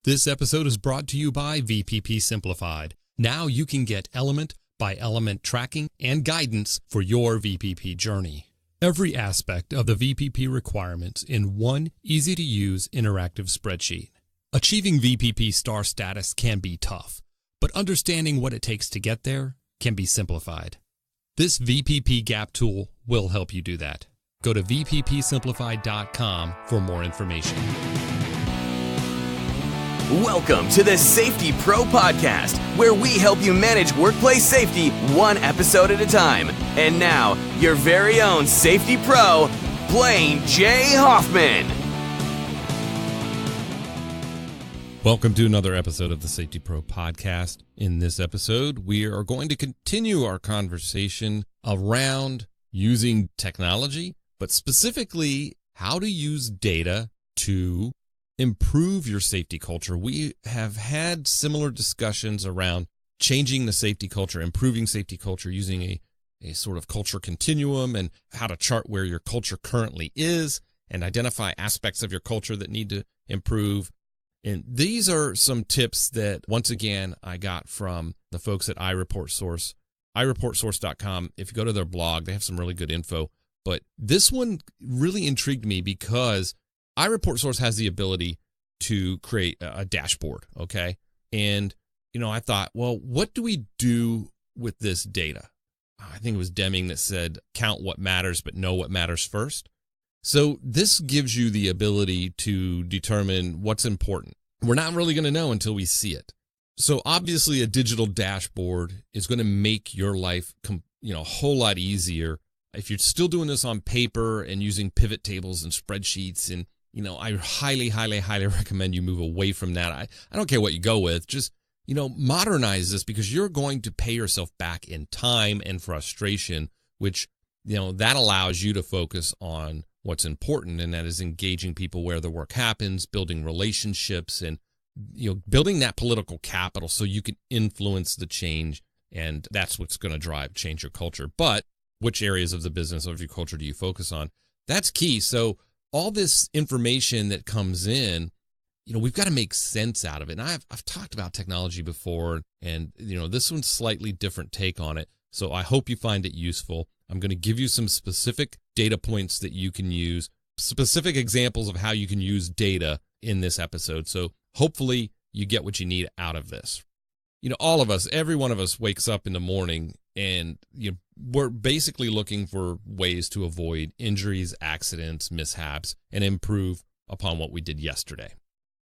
This episode is brought to you by VPP Simplified. Now you can get element by element tracking and guidance for your VPP journey. Every aspect of the VPP requirements in one easy-to-use interactive spreadsheet. Achieving VPP star status can be tough, but understanding what it takes to get there can be simplified. This VPP Gap tool will help you do that. Go to vppsimplified.com for more information. Welcome to the Safety Pro Podcast, where we help you manage workplace safety one episode at a time. And now, your very own Safety Pro, Blaine J. Hoffman. Welcome to another episode of the Safety Pro Podcast. In this episode, we are going to continue our conversation around using technology, but specifically how to use data to improve your safety culture. We have had similar discussions around changing the safety culture, improving safety culture using a sort of culture continuum and how to chart where your culture currently is and identify aspects of your culture that need to improve. And these are some tips that, once again, I got from the folks at iReport Source, iReportSource.com. If you go to their blog, they have some really good info. But this one really intrigued me because iReport Source has the ability to create a dashboard, okay? And, I thought, well, what do we do with this data? I think it was Deming that said, count what matters, but know what matters first. So this gives you the ability to determine what's important. We're not really going to know until we see it. So obviously a digital dashboard is going to make your life, a whole lot easier. If you're still doing this on paper and using pivot tables and spreadsheets, and I highly, highly, highly recommend you move away from that. I don't care what you go with. Just, modernize this, because you're going to pay yourself back in time and frustration, which, that allows you to focus on what's important, and that is engaging people where the work happens, building relationships, and, building that political capital so you can influence the change, and that's what's going to change your culture. But which areas of the business or of your culture do you focus on? That's key. So all this information that comes in, we've got to make sense out of it. And I've talked about technology before, and, this one's slightly different take on it. So I hope you find it useful. I'm going to give you some specific data points that you can use, specific examples of how you can use data in this episode. So hopefully you get what you need out of this. All of us, every one of us wakes up in the morning and we're basically looking for ways to avoid injuries, accidents, mishaps, and improve upon what we did yesterday.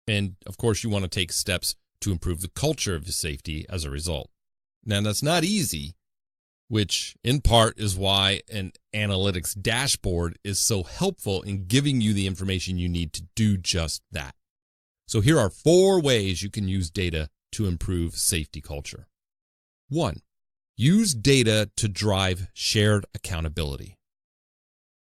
And of course, you want to take steps to improve the culture of safety as a result. Now, that's not easy, which in part is why an analytics dashboard is so helpful in giving you the information you need to do just that. So here are 4 ways you can use data to improve safety culture. 1, use data to drive shared accountability.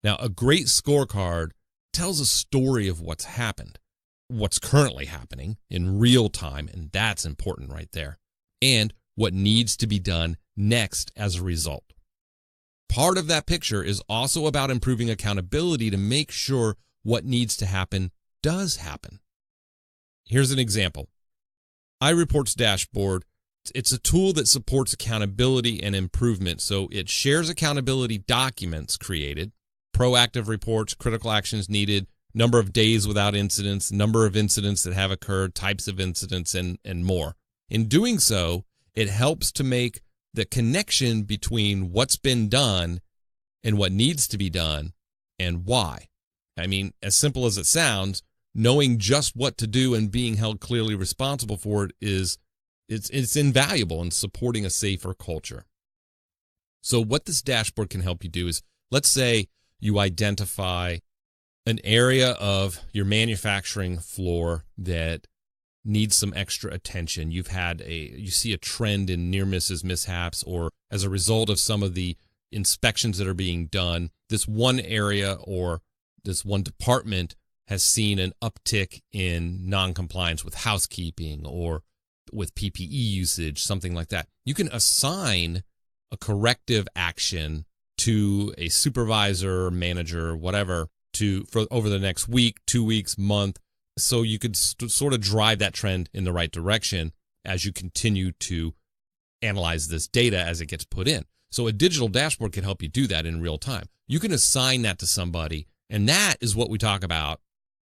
Now, a great scorecard tells a story of what's happened, what's currently happening in real time, and that's important right there, and what needs to be done next as a result. Part of that picture is also about improving accountability to make sure what needs to happen does happen. Here's an example. iReport's dashboard, it's a tool that supports accountability and improvement. So it shares accountability documents created, proactive reports, critical actions needed, number of days without incidents, number of incidents that have occurred, types of incidents, and more. In doing so, it helps to make the connection between what's been done and what needs to be done and why. I mean, as simple as it sounds, knowing just what to do and being held clearly responsible for it it's invaluable in supporting a safer culture. So what this dashboard can help you do is, let's say you identify an area of your manufacturing floor that needs some extra attention. You see a trend in near misses, mishaps, or as a result of some of the inspections that are being done, this one area or this one department has seen an uptick in noncompliance with housekeeping or with PPE usage, something like that. You can assign a corrective action to a supervisor, manager, whatever, for over the next week, 2 weeks, month, So you could sort of drive that trend in the right direction as you continue to analyze this data as it gets put in. So a digital dashboard can help you do that in real time. You can assign that to somebody, and that is what we talk about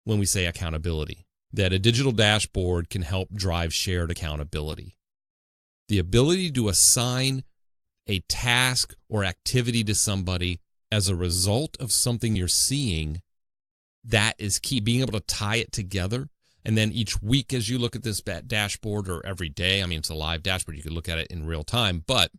when we say accountability, that a digital dashboard can help drive shared accountability. The ability to assign a task or activity to somebody as a result of something you're seeing, that is key. Being able to tie it together. And then each week as you look at this dashboard, or every day, I mean, it's a live dashboard, you can look at it in real time. But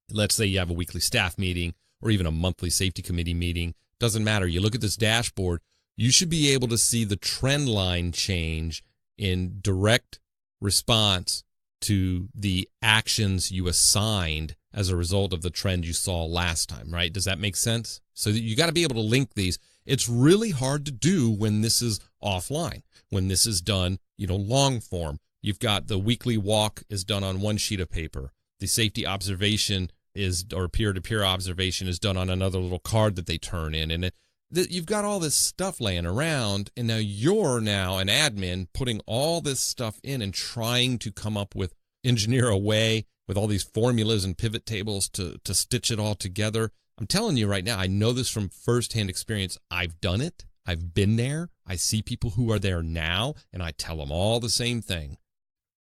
let's say you have a weekly staff meeting or even a monthly safety committee meeting. Doesn't matter. You look at this dashboard, you should be able to see the trend line change in direct response to the actions you assigned as a result of the trend you saw last time, right? Does that make sense? So you got to be able to link these. It's really hard to do when this is offline, when this is done, long form. You've got the weekly walk is done on one sheet of paper. The safety observation or peer-to-peer observation is done on another little card that they turn in. And you've got all this stuff laying around, and now you're an admin putting all this stuff in and trying to come up with, engineer a way with all these formulas and pivot tables to stitch it all together. I'm telling you right now, I know this from firsthand experience. I've done it. I've been there. I see people who are there now, and I tell them all the same thing.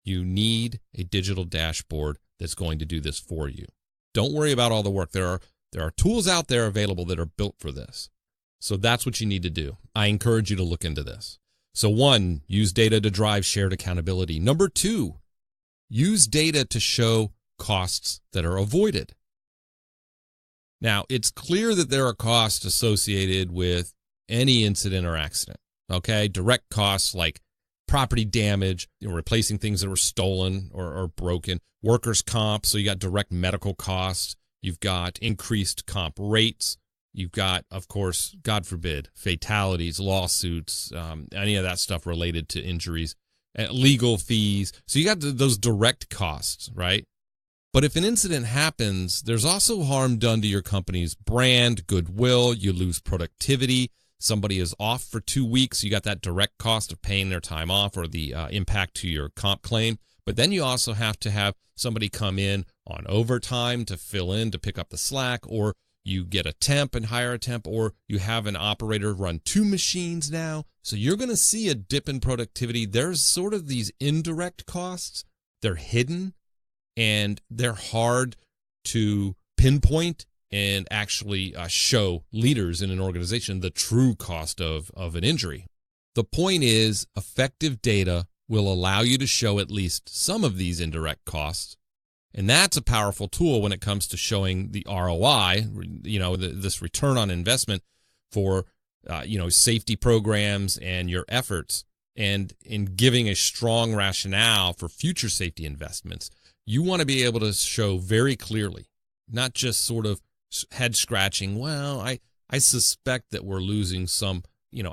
You need a digital dashboard that's going to do this for you. Don't worry about all the work. There are tools out there available that are built for this. So that's what you need to do. I encourage you to look into this. So 1, use data to drive shared accountability. Number 2, use data to show costs that are avoided. Now, it's clear that there are costs associated with any incident or accident, okay? Direct costs like property damage, replacing things that were stolen or broken, workers' comp, so you got direct medical costs, you've got increased comp rates, you've got, of course, God forbid, fatalities, lawsuits, any of that stuff related to injuries, legal fees. So you got those direct costs, right? But if an incident happens, there's also harm done to your company's brand, goodwill, you lose productivity. Somebody is off for 2 weeks, you got that direct cost of paying their time off or the impact to your comp claim. But then you also have to have somebody come in on overtime to fill in, to pick up the slack, or you get a temp and hire a temp, or you have an operator run 2 machines now. So you're going to see a dip in productivity. There's sort of these indirect costs. They're hidden, and they're hard to pinpoint and actually show leaders in an organization the true cost of an injury. The point is, effective data will allow you to show at least some of these indirect costs, and that's a powerful tool when it comes to showing the ROI, this return on investment for safety programs and your efforts, and in giving a strong rationale for future safety investments. You want to be able to show very clearly, not just sort of head scratching, well, I suspect that we're losing some,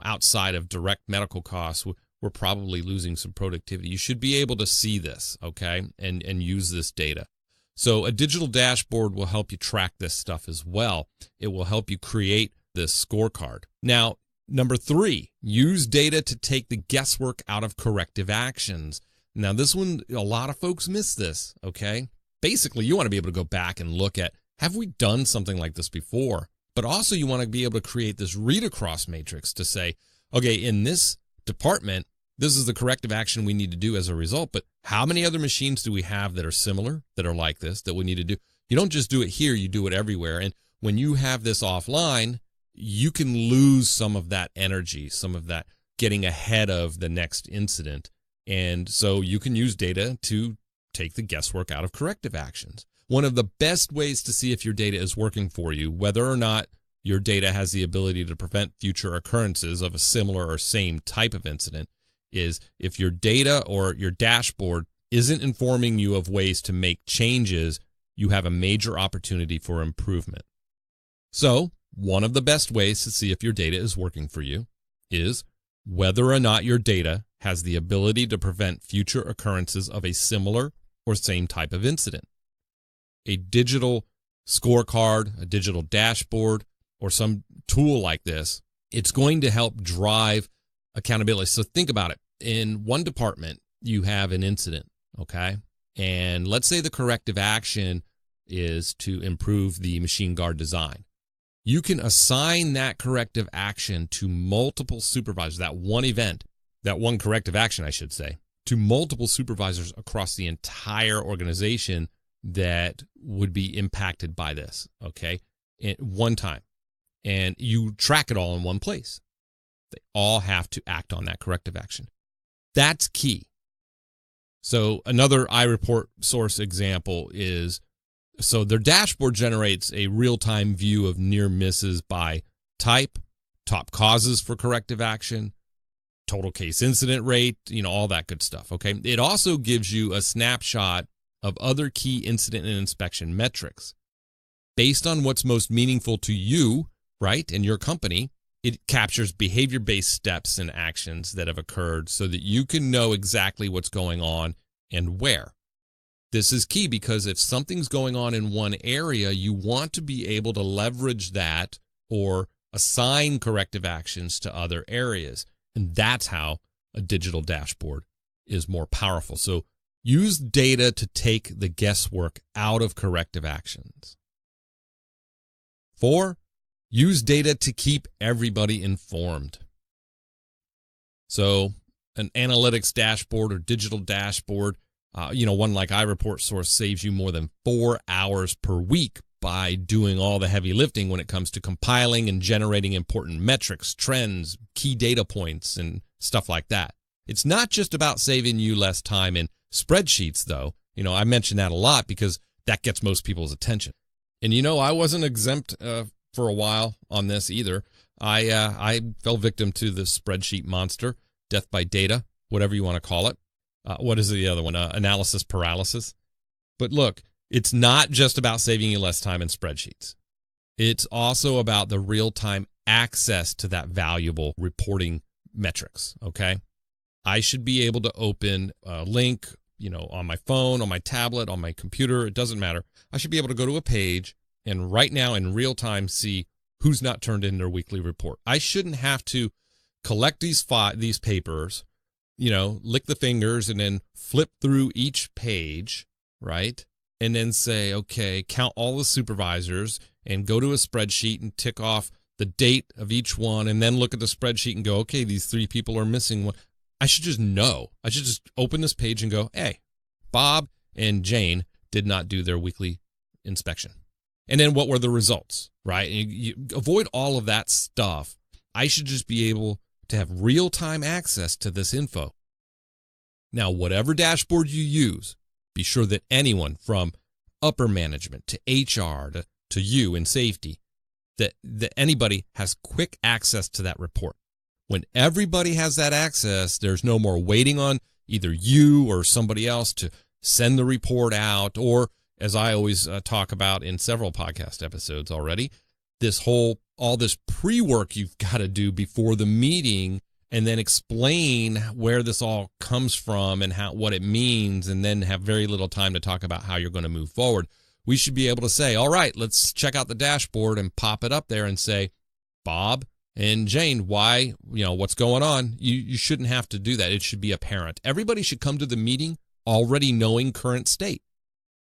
outside of direct medical costs, we're probably losing some productivity. You should be able to see this, okay, and use this data. So a digital dashboard will help you track this stuff as well. It will help you create this scorecard. Now, number 3, use data to take the guesswork out of corrective actions. Now, this one, a lot of folks miss this, okay? Basically, you want to be able to go back and look at, have we done something like this before? But also you want to be able to create this read-across matrix to say, okay, in this department, this is the corrective action we need to do as a result, but how many other machines do we have that are similar, that are like this, that we need to do? You don't just do it here, you do it everywhere. And when you have this offline, you can lose some of that energy, some of that getting ahead of the next incident. And so you can use data to take the guesswork out of corrective actions. One of the best ways to see if your data is working for you, whether or not your data has the ability to prevent future occurrences of a similar or same type of incident, is if your data or your dashboard isn't informing you of ways to make changes, you have a major opportunity for improvement. So, one of the best ways to see if your data is working for you is whether or not your data has the ability to prevent future occurrences of a similar or same type of incident. A digital scorecard, a digital dashboard, or some tool like this, it's going to help drive accountability. So think about it. in one department, you have an incident, okay? And let's say the corrective action is to improve the machine guard design. You can assign that corrective action to multiple supervisors, that one event, that one corrective action, I should say, to multiple supervisors across the entire organization that would be impacted by this, okay, at one time. And you track it all in one place. They all have to act on that corrective action. That's key. So another iReport source example is, so their dashboard generates a real-time view of near misses by type, top causes for corrective action, total case incident rate, all that good stuff, okay? It also gives you a snapshot of other key incident and inspection metrics. Based on what's most meaningful to you, right, and your company, it captures behavior-based steps and actions that have occurred so that you can know exactly what's going on and where. This is key because if something's going on in one area, you want to be able to leverage that or assign corrective actions to other areas. And that's how a digital dashboard is more powerful. So use data to take the guesswork out of corrective actions. 4, use data to keep everybody informed. So an analytics dashboard or digital dashboard, one like iReport source saves you more than 4 hours per week by doing all the heavy lifting when it comes to compiling and generating important metrics, trends, key data points, and stuff like that. It's not just about saving you less time in spreadsheets, though. I mention that a lot because that gets most people's attention. And I wasn't exempt for a while on this either. I fell victim to the spreadsheet monster, death by data, whatever you want to call it. What is the other one? Analysis paralysis. But look, it's not just about saving you less time in spreadsheets. It's also about the real-time access to that valuable reporting metrics, okay? I should be able to open a link, on my phone, on my tablet, on my computer. It doesn't matter. I should be able to go to a page and right now in real time see who's not turned in their weekly report. I shouldn't have to collect these papers, lick the fingers and then flip through each page, right? And then say, okay, count all the supervisors and go to a spreadsheet and tick off the date of each one and then look at the spreadsheet and go, okay, these 3 people are missing one. I should just know. I should just open this page and go, hey, Bob and Jane did not do their weekly inspection. And then what were the results, right? You avoid all of that stuff. I should just be able to have real-time access to this info. Now, whatever dashboard you use, be sure that anyone from upper management to HR to you in safety, that anybody has quick access to that report. When everybody has that access, there's no more waiting on either you or somebody else to send the report out, or as I always talk about in several podcast episodes already, all this pre-work you've got to do before the meeting and then explain where this all comes from and what it means, and then have very little time to talk about how you're going to move forward. We should be able to say, all right, let's check out the dashboard and pop it up there and say, Bob and Jane, why, what's going on? You shouldn't have to do that. It should be apparent. Everybody should come to the meeting already knowing current state.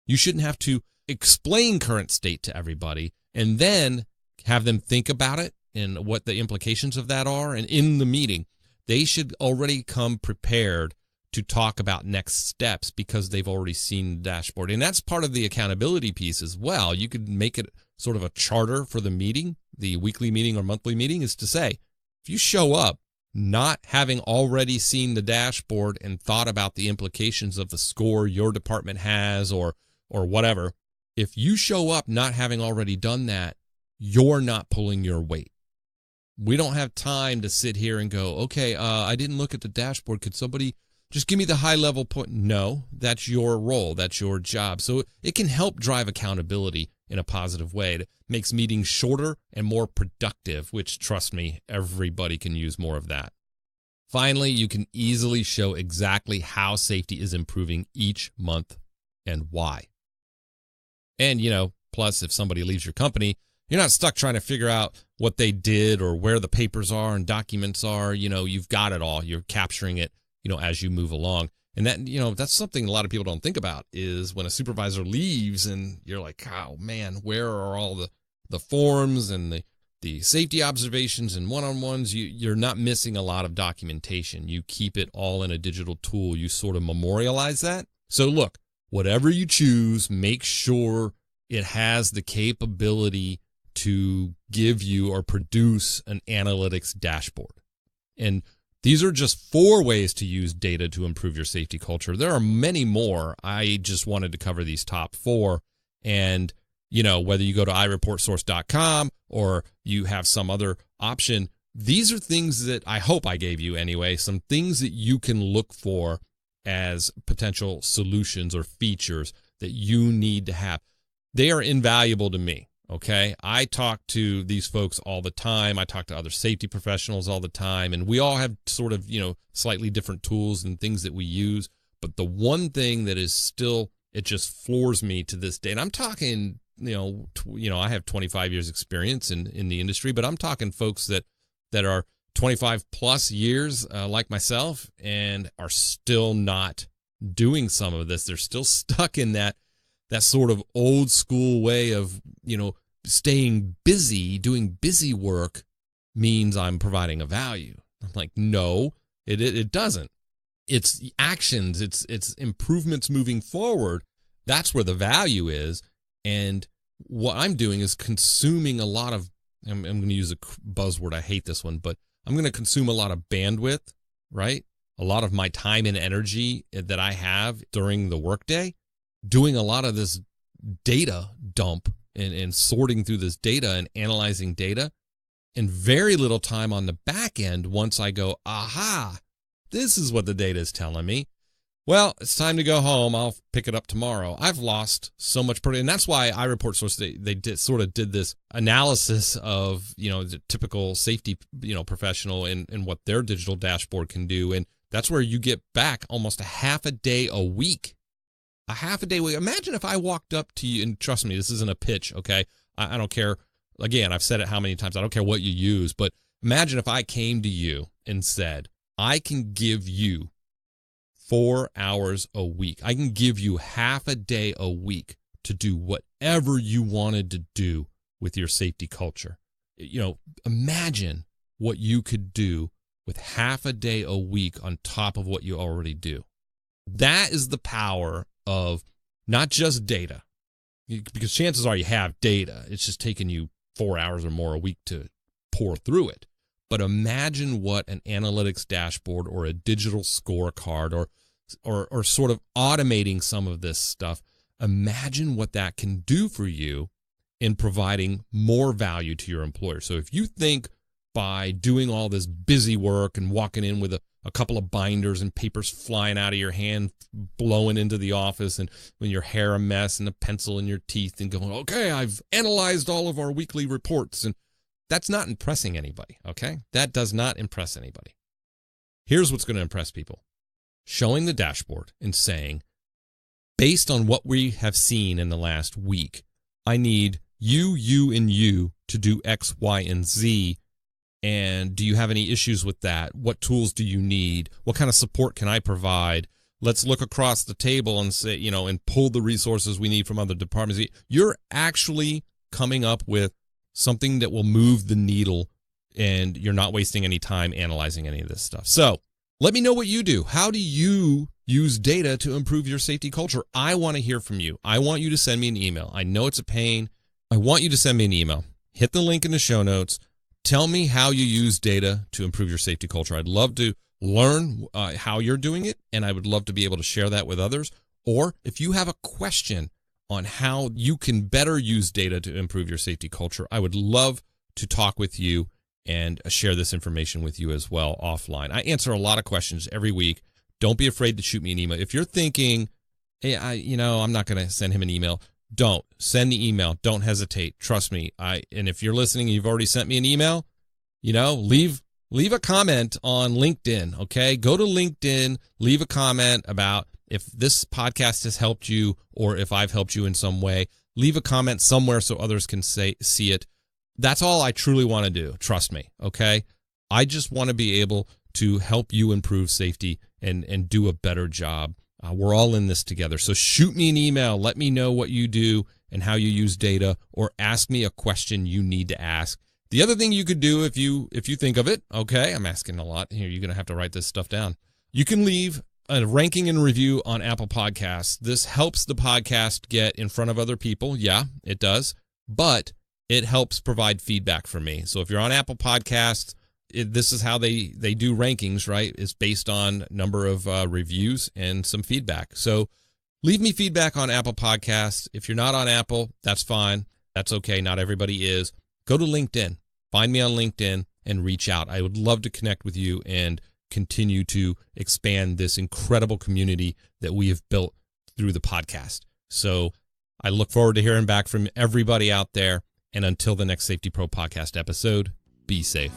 You shouldn't have to explain current state to everybody and then have them think about it and what the implications of that are. And in the meeting, they should already come prepared to talk about next steps because they've already seen the dashboard. And that's part of the accountability piece as well. You could make it sort of a charter for the meeting, the weekly meeting or monthly meeting, is to say, if you show up not having already seen the dashboard and thought about the implications of the score your department has or whatever, if you show up not having already done that, you're not pulling your weight. We don't have time to sit here and go, okay, I didn't look at the dashboard. Could somebody just give me the high level point? No, that's your role. That's your job. So it can help drive accountability in a positive way. It makes meetings shorter and more productive, which, trust me, everybody can use more of that. Finally, you can easily show exactly how safety is improving each month and why. And, plus if somebody leaves your company, you're not stuck trying to figure out what they did or where the papers are and documents are. You've got it all. You're capturing it as you move along. And that, that's something a lot of people don't think about, is when a supervisor leaves and you're like, oh man, where are all the forms and the safety observations and one-on-ones? You're not missing a lot of documentation. You keep it all in a digital tool. You sort of memorialize that. So look, whatever you choose, make sure it has the capability to give you or produce an analytics dashboard. And these are just 4 ways to use data to improve your safety culture. There are many more. I just wanted to cover these top 4. And, whether you go to iReportSource.com or you have some other option, these are things that I hope I gave you anyway, some things that you can look for as potential solutions or features that you need to have. They are invaluable to me. Okay, I talk to these folks all the time. I talk to other safety professionals all the time, and we all have sort of, slightly different tools and things that we use. But the one thing that is still, it just floors me to this day, and I'm talking, I have 25 years experience in the industry, but I'm talking folks that are 25 plus years like myself and are still not doing some of this. They're still stuck in that sort of old school way of, staying busy, doing busy work means I'm providing a value. I'm like, no, it doesn't. It's actions, it's improvements moving forward. That's where the value is. And what I'm doing is consuming a lot of, I'm going to use a buzzword. I hate this one, but I'm going to consume a lot of bandwidth, right? A lot of my time and energy that I have during the workday, doing a lot of this data dump and sorting through this data and analyzing data, and very little time on the back end once I go, aha, this is what the data is telling me. Well, it's time to go home. I'll pick it up tomorrow. I've lost so much and that's why iReport Source, they did this analysis of, the typical safety, professional and what their digital dashboard can do. And that's where you get back almost a half a day a week. A half a day. Imagine if I walked up to you, and trust me, this isn't a pitch, okay? I don't care. Again, I've said it how many times. I don't care what you use, but imagine if I came to you and said, I can give you 4 hours a week. I can give you half a day a week to do whatever you wanted to do with your safety culture. Imagine what you could do with half a day a week on top of what you already do. That is the power of not just data, because chances are you have data. It's just taking you 4 hours or more a week to pour through it. But imagine what an analytics dashboard or a digital scorecard or sort of automating some of this stuff. Imagine what that can do for you in providing more value to your employer. So if you think by doing all this busy work and walking in with a couple of binders and papers flying out of your hand, blowing into the office, and when your hair a mess and a pencil in your teeth and going, okay, I've analyzed all of our weekly reports, and that's not impressing anybody, okay? That does not impress anybody. Here's what's going to impress people. Showing the dashboard and saying, based on what we have seen in the last week, I need you, and you to do X, Y, and Z. And do you have any issues with that? What tools do you need? What kind of support can I provide? Let's look across the table and say, and pull the resources we need from other departments. You're actually coming up with something that will move the needle, and you're not wasting any time analyzing any of this stuff. So let me know what you do. How do you use data to improve your safety culture? I want to hear from you. I want you to send me an email. I know it's a pain. I want you to send me an email. Hit the link in the show notes. Tell me how you use data to improve your safety culture. I'd love to learn how you're doing it, and I would love to be able to share that with others. Or if you have a question on how you can better use data to improve your safety culture, I would love to talk with you and share this information with you as well offline. I answer a lot of questions every week. Don't be afraid to shoot me an email. If you're thinking, hey, I'm not going to send him an email, don't. Send the email. Don't hesitate. Trust me. And if you're listening and you've already sent me an email, leave a comment on LinkedIn, okay? Go to LinkedIn, leave a comment about if this podcast has helped you or if I've helped you in some way. Leave a comment somewhere so others can see it. That's all I truly want to do. Trust me, okay? I just want to be able to help you improve safety and do a better job. We're all in this together. So shoot me an email. Let me know what you do and how you use data, or ask me a question you need to ask. The other thing you could do, if you think of it, okay, I'm asking a lot here. You're going to have to write this stuff down. You can leave a ranking and review on Apple Podcasts. This helps the podcast get in front of other people. Yeah, it does. But it helps provide feedback for me. So if you're on Apple Podcasts, this is how they do rankings, right? It's based on number of reviews and some feedback. So leave me feedback on Apple Podcasts. If you're not on Apple, that's fine. That's okay. Not everybody is. Go to LinkedIn. Find me on LinkedIn and reach out. I would love to connect with you and continue to expand this incredible community that we have built through the podcast. So I look forward to hearing back from everybody out there. And until the next Safety Pro podcast episode, be safe.